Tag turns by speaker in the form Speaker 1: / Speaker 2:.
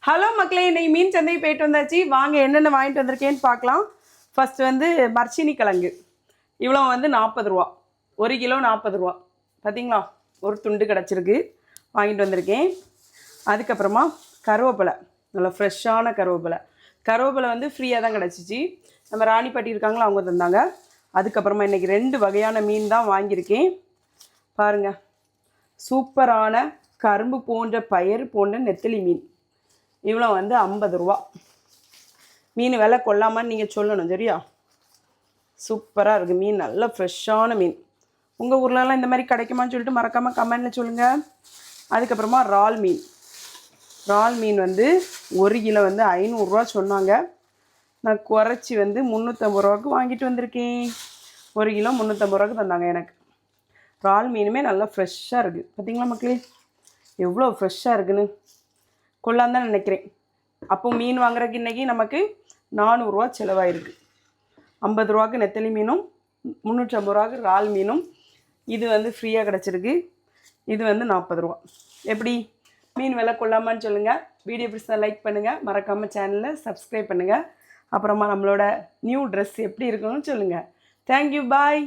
Speaker 1: Hello மக்களே, இன்னைக்கு மீன் சந்தைக்கு போயிட்டு வந்தாச்சு. வாங்க என்னென்ன வாங்கிட்டு வந்திருக்கேன்னு பார்க்கலாம். ஃபஸ்ட்டு வந்து மர்ச்சினி கிழங்கு, இவ்வளோ வந்து 40 ரூபா, 1 கிலோ 40 ரூபா. பார்த்தீங்களா, ஒரு துண்டு கிடச்சிருக்கு, வாங்கிட்டு வந்திருக்கேன். அதுக்கப்புறமா கருவேப்பிலை, நல்லா ஃப்ரெஷ்ஷான கருவேப்பிலை வந்து ஃப்ரீயாக தான் கிடச்சிச்சு. நம்ம ராணிப்பட்டி இருக்காங்களா, அவங்க தந்தாங்க. அதுக்கப்புறமா இன்றைக்கி 2 வகையான மீன் தான் வாங்கியிருக்கேன். பாருங்கள், சூப்பரான கரும்பு போன்ற பயறு போன்ற நெத்திலி மீன், இவ்வளோ வந்து 50 ரூபா. மீன் விலை கொள்ளாமல் நீங்கள் சொல்லணும், சரியா? சூப்பராக இருக்குது மீன், நல்ல ஃப்ரெஷ்ஷான மீன். உங்கள் ஊர்லலாம் இந்த மாதிரி கிடைக்குமான்னு சொல்லிட்டு மறக்காமல் கமெண்டில் சொல்லுங்கள். அதுக்கப்புறமா இறால் மீன் வந்து 1 கிலோ வந்து 500 ரூபா சொன்னாங்க. நான் குறைச்சி வந்து 350 ரூபாய்க்கு வாங்கிட்டு வந்திருக்கேன். 1 கிலோ 350 ரூபாய்க்கு தந்தாங்க எனக்கு. இறால் மீனுமே நல்லா ஃப்ரெஷ்ஷாக இருக்குது. பார்த்தீங்களா மக்களே, எவ்வளோ ஃப்ரெஷ்ஷாக இருக்குன்னு. கொள்ளான்னு தான் நினைக்கிறேன். அப்போ மீன் வாங்குறதுக்கு இன்றைக்கி நமக்கு 400 ரூபா செலவாயிருக்கு. 50 ரூபாய்க்கு நெத்தலி மீனும் 350 ரூபாய்க்கு இறால் மீனும். இது வந்து ஃப்ரீயாக கிடச்சிருக்கு. இது வந்து 40 ரூபா. எப்படி மீன் விலை கொள்ளாமான்னு சொல்லுங்கள். வீடியோ பிடிச்சா லைக் பண்ணுங்கள், மறக்காமல் சேனலில் சப்ஸ்கிரைப் பண்ணுங்கள். அப்புறமா நம்மளோட நியூ ட்ரெஸ் எப்படி இருக்குன்னு சொல்லுங்கள். தேங்க்யூ, பாய்.